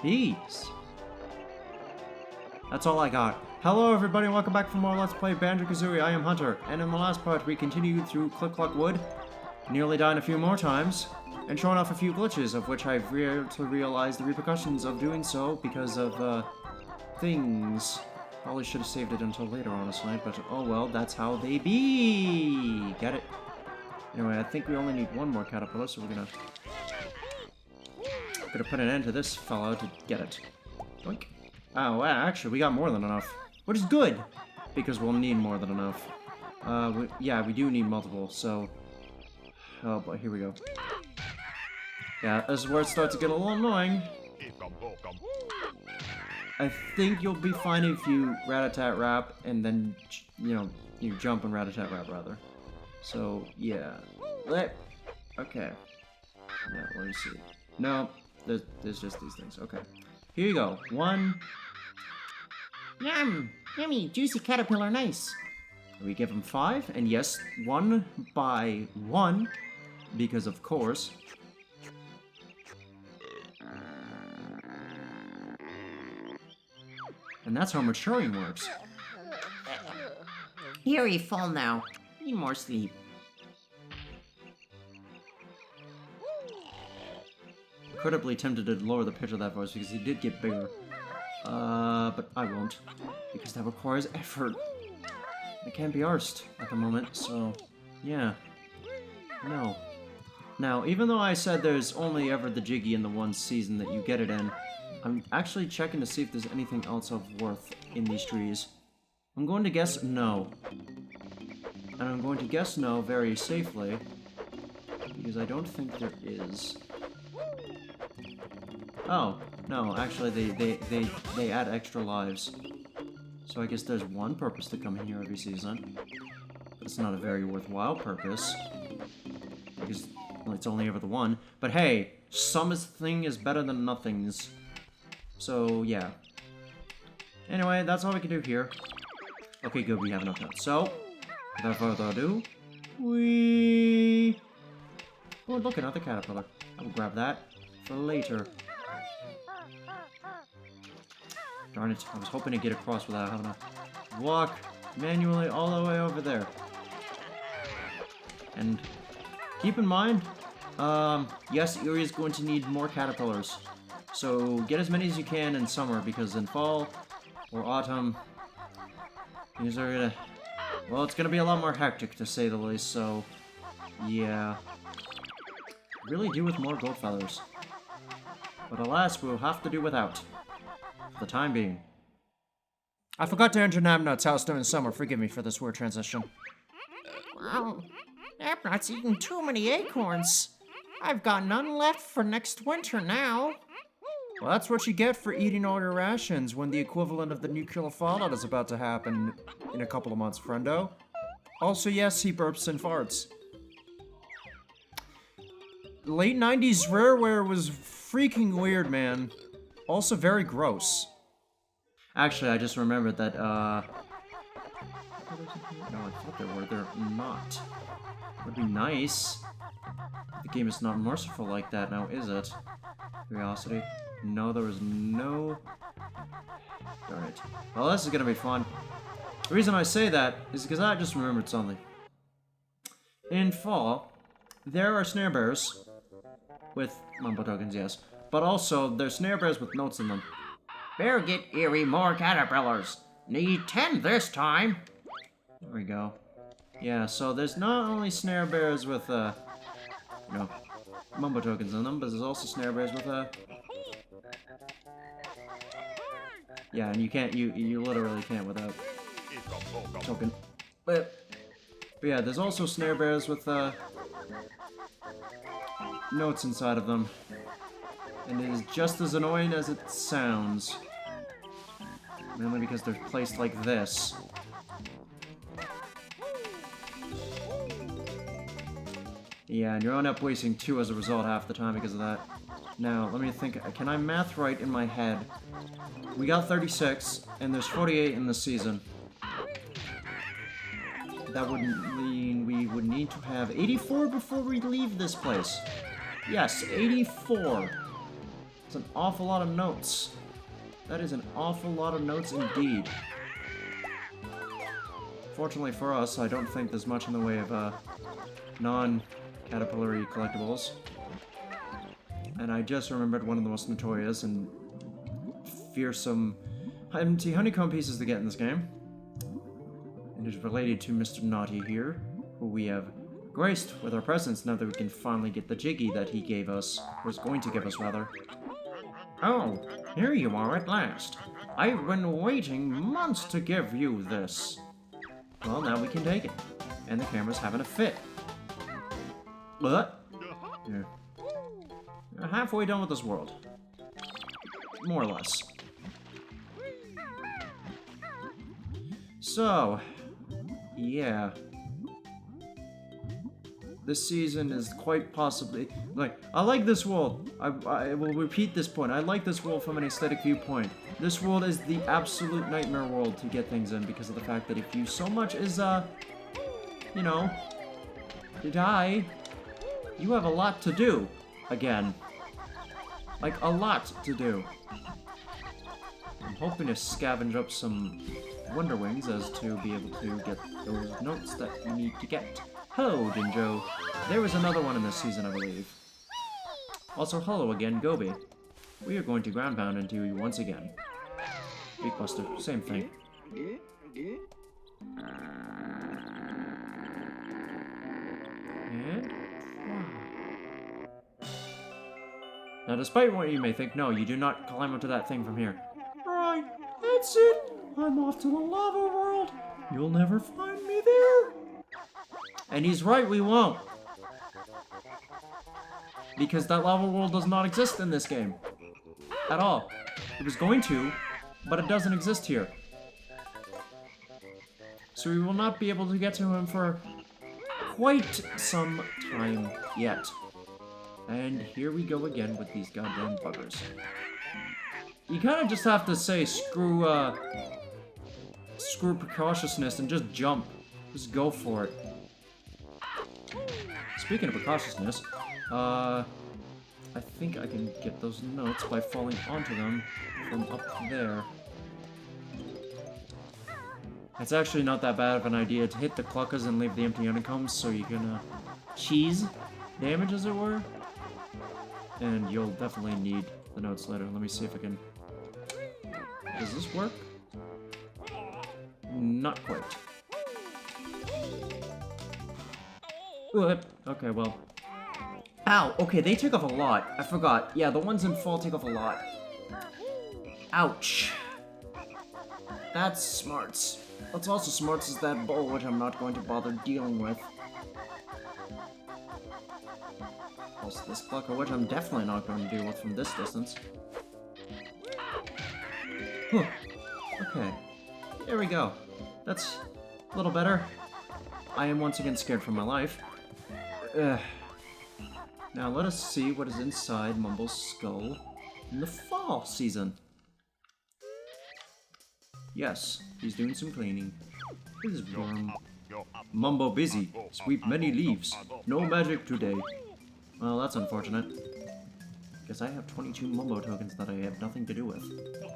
Peace. That's all I got. Hello everybody, welcome back for more Let's Play Banjo-Kazooie. I am Hunter, and in the last part we continued through Click Clock Wood, nearly dying a few more times, and showing off a few glitches, of which I've realized the repercussions of doing so because of, things. Probably should have saved it until later, honestly, but oh well, that's how they be! Get it? Anyway, I think we only need one more caterpillar, so we're gonna put an end to this fellow to get it. Doink. Oh, wow, actually, we got more than enough. Which is good, because we'll need more than enough. Yeah, we do need multiple, so... Oh boy, here we go. Yeah, this is where it starts to get a little annoying. I think you'll be fine if you rat-a-tat-rap, and then, you know, you jump and rat-a-tat-rap, rather. So, yeah. Okay. Yeah, let me see. No, there's just these things. Okay. Here you go. One. Yum! Yummy, juicy caterpillar, nice. We give him 5, and yes, 1 by 1, because of course. And that's how maturing works. Here you fall now. Need more sleep. Incredibly tempted to lower the pitch of that voice because he did get bigger. But I won't, because that requires effort. I can't be arsed at the moment, so yeah. No. Now, even though I said there's only ever the Jiggy in the one season that you get it in, I'm actually checking to see if there's anything else of worth in these trees. I'm going to guess no. And I'm going to guess no very safely, because I don't think there is. Oh, no, actually they add extra lives. So I guess there's one purpose to come in here every season. But it's not a very worthwhile purpose. Because, well, it's only ever the one. But hey, something is better than nothing's. So, yeah. Anyway, that's all we can do here. Okay, good, we have enough time. So, without further ado, oh, look, another caterpillar. I will grab that for later. Darn it, I was hoping to get across without having to walk manually all the way over there. And keep in mind, yes, Erie is going to need more caterpillars. So get as many as you can in summer, because in fall or autumn, these are gonna... Well, it's gonna be a lot more hectic, to say the least, so... Yeah. Really do with more gold feathers. But alas, we'll have to do without. For the time being. I forgot to enter Nabnut's house during the summer. Forgive me for this word transition. Wow, Nabnut's eating too many acorns. I've got none left for next winter now. Well, that's what you get for eating all your rations when the equivalent of the nuclear fallout is about to happen in a couple of months, friendo. Also, yes, he burps and farts. Late 90s rareware was freaking weird, man. Also very gross. Actually, I just remembered that, no, I thought there were. They're not. Would be nice. The game is not merciful like that now, is it? Curiosity. No, there was no... Darn it. Well, this is gonna be fun. The reason I say that is because I just remembered something. In fall, there are snare bears with mumbo tokens, yes. But also, there's snare bears with notes in them. Better get Erie more caterpillars. Need 10 this time. There we go. Yeah, so there's not only snare bears with, you know, mumbo tokens in them, but there's also snare bears with, yeah, and you can't, you literally can't without token. But yeah, there's also snare bears with, notes inside of them. And it is just as annoying as it sounds. Mainly because they're placed like this. Yeah, and you end up wasting 2 as a result half the time because of that. Now, let me think. Can I math right in my head? We got 36, and there's 48 in the season. That would mean we would need to have 84 before we leave this place. Yes, 84. That's an awful lot of notes. That is an awful lot of notes indeed. Fortunately for us, I don't think there's much in the way of non-caterpillary collectibles. And I just remembered one of the most notorious and fearsome empty honeycomb pieces to get in this game. And it's related to Mr. Naughty here, who we have graced with our presence now that we can finally get the Jiggy that he gave us, was going to give us rather. Oh, here you are at last. I've been waiting months to give you this. Well, now we can take it. And the camera's having a fit. But yeah. We're halfway done with this world. More or less. So, yeah. This season is quite possibly... Like, I like this world. I will repeat this point. I like this world from an aesthetic viewpoint. This world is the absolute nightmare world to get things in because of the fact that if you so much as, you know, to die, you have a lot to do. Again. Like, a lot to do. I'm hoping to scavenge up some Wonder Wings as to be able to get those notes that you need to get. Hello, Jinjo. There was another one in this season, I believe. Also, hello again, Gobi. We are going to ground pound into you once again. Beak Buster, same thing. And... Now, despite what you may think, no, you do not climb up to that thing from here. Right, that's it. I'm off to the lava world. You'll never find me there. And he's right, we won't. Because that lava world does not exist in this game. At all. It was going to, but it doesn't exist here. So we will not be able to get to him for quite some time yet. And here we go again with these goddamn buggers. You kind of just have to say screw precautiousness and just jump. Just go for it. Speaking of precautiousness, I think I can get those notes by falling onto them from up there. It's actually not that bad of an idea to hit the cluckers and leave the empty honeycombs so you can, cheese damage, as it were. And you'll definitely need the notes later. Let me see if I can... Does this work? Not quite. Okay, well... Ow! Okay, they take off a lot. I forgot. Yeah, the ones in fall take off a lot. Ouch. That's smarts. What's also smarts is that bowl, which I'm not going to bother dealing with. Also this clucker, which I'm definitely not going to deal with from this distance. Huh. Okay. There we go. That's a little better. I am once again scared for my life. Ugh. Now let us see what is inside Mumble's skull in the fall season. Yes, he's doing some cleaning. His worm. Mumbo busy. Sweep many leaves. No magic today. Well, that's unfortunate. Because I have 22 Mumbo tokens that I have nothing to do with.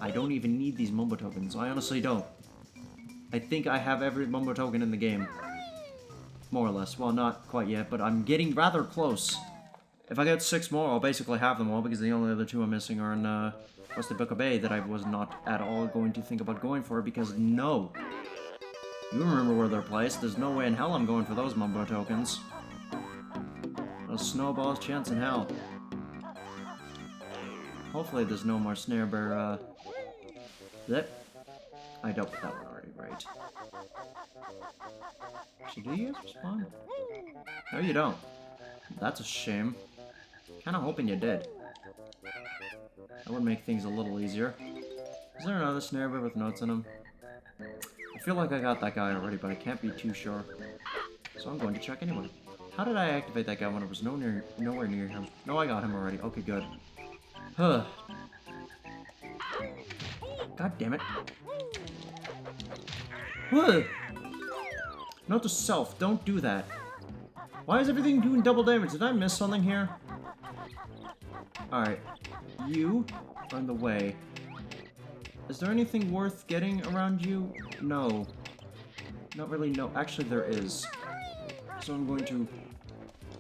I don't even need these Mumbo tokens. I honestly don't. I think I have every Mumbo token in the game. More or less. Well, not quite yet, but I'm getting rather close. If I get 6 more, I'll basically have them all, because the only other 2 I'm missing are in, Rusty Book of Bay that I was not at all going to think about going for, because no. You remember where they're placed. There's no way in hell I'm going for those Mumbo tokens. A snowball's chance in hell. Hopefully there's no more snare bear, Yep. I dealt with that one already, right? So do you guys respond? No, you don't. That's a shame. Kinda hoping you did. That would make things a little easier. Is there another snare bear with notes in him? I feel like I got that guy already, but I can't be too sure. So I'm going to check anyway. How did I activate that guy when I was nowhere near him? No, I got him already. Okay, good. Huh. God damn it. Huh. Note to self, don't do that. Why is everything doing double damage? Did I miss something here? Alright. You are in the way. Is there anything worth getting around you? No. Not really, no. Actually, there is. So I'm going to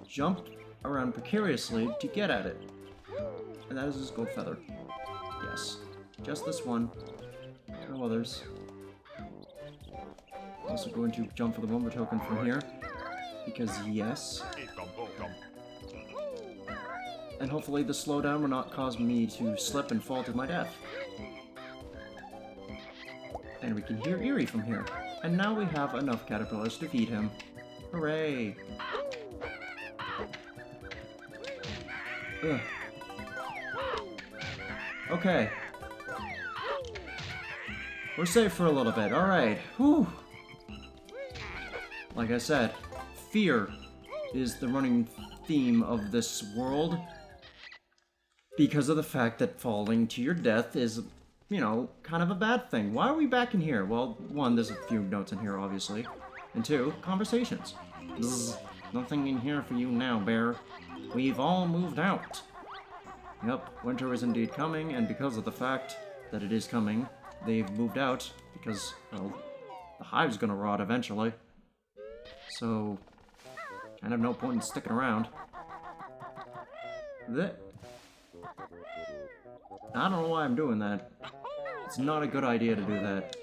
jump around precariously to get at it. And that is this gold feather. Yes. Just this one. No others. Also going to jump for the Wumba token from here. Because yes. And hopefully the slowdown will not cause me to slip and fall to my death. And we can hear Eerie from here. And now we have enough caterpillars to feed him. Hooray! Ugh. Okay. We're safe for a little bit. Alright. Whew. Like I said, fear is the running theme of this world. Because of the fact that falling to your death is, you know, kind of a bad thing. Why are we back in here? Well, one, there's a few notes in here, obviously. And two, conversations. Nothing in here for you now, bear. We've all moved out. Yep, winter is indeed coming, and because of the fact that it is coming, they've moved out because, well, the hive's gonna rot eventually. So, kind of no point in sticking around. I don't know why I'm doing that. It's not a good idea to do that.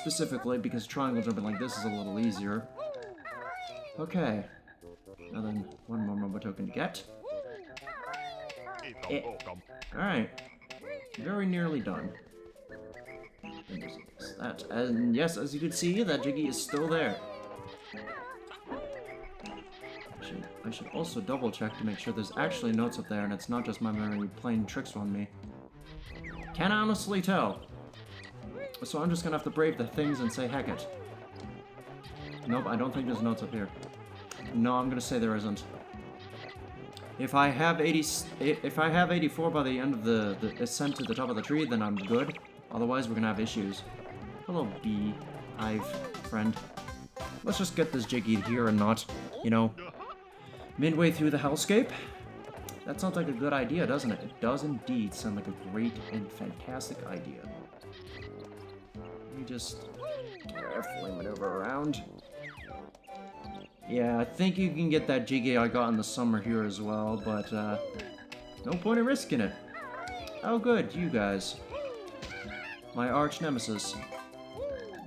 Specifically because triangle jumping like this is a little easier. Okay. Now then, one more Momo token to get. Alright. Very nearly done. And that, and yes, as you can see, that Jiggy is still there. I should also double check to make sure there's actually notes up there and it's not just my memory playing tricks on me. Can't honestly tell. So I'm just gonna have to brave the things and say heck it. Nope, I don't think there's notes up here. No, I'm gonna say there isn't. If I have 84 by the end of the ascent to the top of the tree, then I'm good. Otherwise, we're gonna have issues. Hello, bee hive friend. Let's just get this Jiggy here and not, you know, midway through the hellscape. That sounds like a good idea, doesn't it? It does indeed sound like a great and fantastic idea. Let me just carefully maneuver around. Yeah, I think you can get that Jiggy I got in the summer here as well, but no point in risking it. Oh good, you guys. My arch nemesis.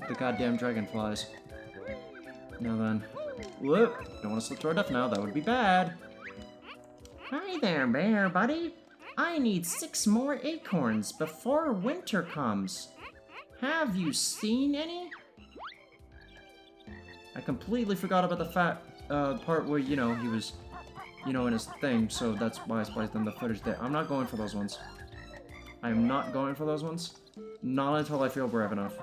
The goddamn dragonflies. Now then. Whoop! Don't want to slip to our death now, that would be bad. Hi there, bear buddy. I need 6 more acorns before winter comes. Have you seen any? I completely forgot about the part where, you know, he was, you know, in his thing, so that's why I spliced in the footage there. I'm not going for those ones. I am not going for those ones. Not until I feel brave enough.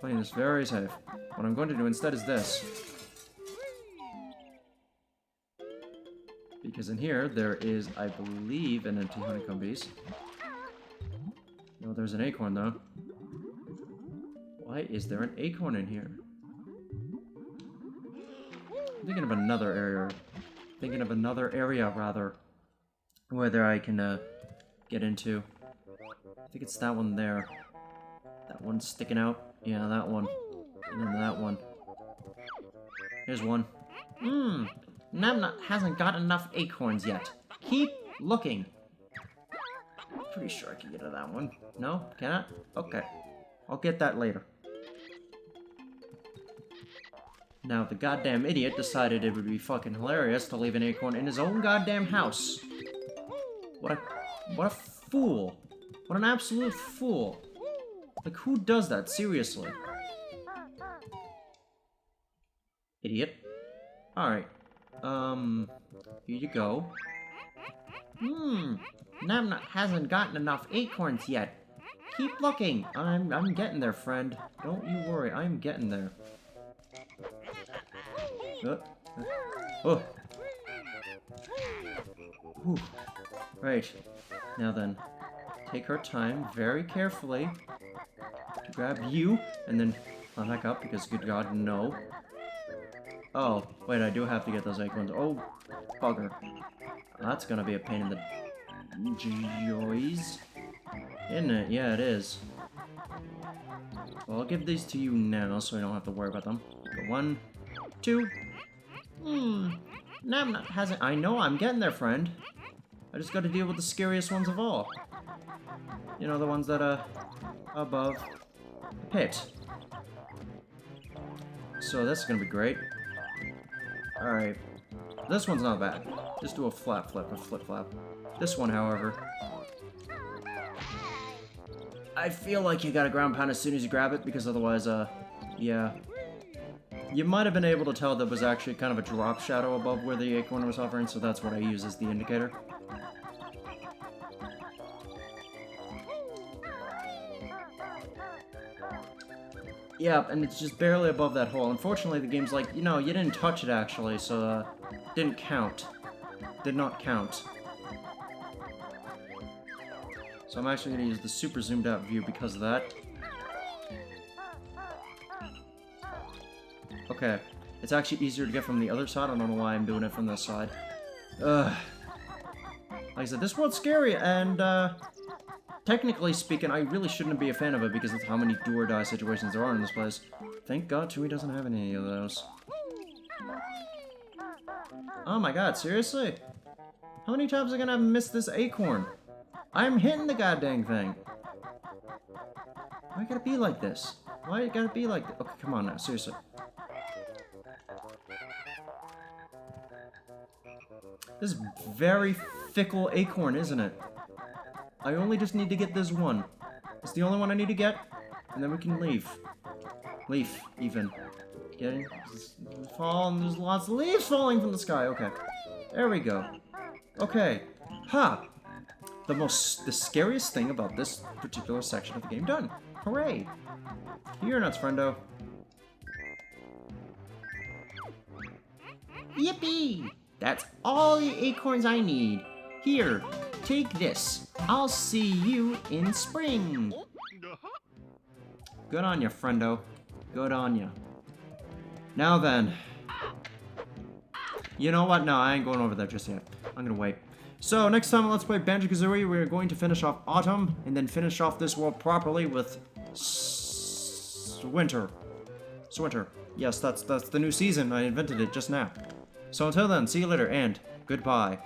Playing this very safe. What I'm going to do instead is this. Because in here, there is, I believe, an empty honeycomb piece. No, there's an acorn, though. Why is there an acorn in here? I'm thinking of another area. Rather. Whether I can, get into. I think it's that one there. That one sticking out. Yeah, that one. And then that one. Here's one. Namnut hasn't got enough acorns yet. Keep looking. Pretty sure I can get to that one. No? Can I? Okay. I'll get that later. Now, the goddamn idiot decided it would be fucking hilarious to leave an acorn in his own goddamn house. What a fool. What an absolute fool. Like, who does that? Seriously. Idiot. Alright. Here you go. Namnut hasn't gotten enough acorns yet. Keep looking. I'm getting there, friend. Don't you worry, I'm getting there. Oh. Whew. Right. Now then, take her time very carefully to grab you, and then climb back up, because good god, no. Oh, wait, I do have to get those acorns. Oh, bugger. That's gonna be a pain in the joys. Isn't it? Yeah, it is. Well, I'll give these to you now so I don't have to worry about them. Go 1, 2. Namnut hasn't. I know, I'm getting there, friend. I just gotta deal with the scariest ones of all. You know, the ones that are above the pit. So this is gonna be great. Alright. This one's not bad. Just do a flap flip, a flip flap. This one, however. I feel like you gotta ground pound as soon as you grab it, because otherwise, yeah. You might have been able to tell there was actually kind of a drop shadow above where the acorn was hovering, so that's what I use as the indicator. Yeah, and it's just barely above that hole. Unfortunately, the game's like, you know, you didn't touch it actually, so, didn't count. Did not count. So I'm actually going to use the super zoomed out view because of that. Okay. It's actually easier to get from the other side. I don't know why I'm doing it from this side. Ugh. Like I said, this world's scary, and, technically speaking, I really shouldn't be a fan of it because of how many do-or-die situations there are in this place. Thank God Chewie doesn't have any of those. Oh my god, seriously? How many times am I gonna miss this acorn? I'm hitting the goddamn thing. Why gotta be like this? Why it gotta be like this? Okay, come on now, seriously. This is very fickle acorn, isn't it? I only just need to get this one. It's the only one I need to get, and then we can leave. Leaf, even. Getting falling. There's lots of leaves falling from the sky. Okay, there we go. Okay, ha! The scariest thing about this particular section of the game done. Hooray! You're nuts, friendo. Yippee! That's all the acorns I need. Here, take this. I'll see you in spring. Good on ya, friendo. Good on ya. Now then. You know what? No, I ain't going over there just yet. I'm gonna wait. So, next time on Let's Play Banjo-Kazooie, we're going to finish off Autumn, and then finish off this world properly with Winter. Winter. Yes, that's the new season. I invented it just now. So until then, see you later, and goodbye.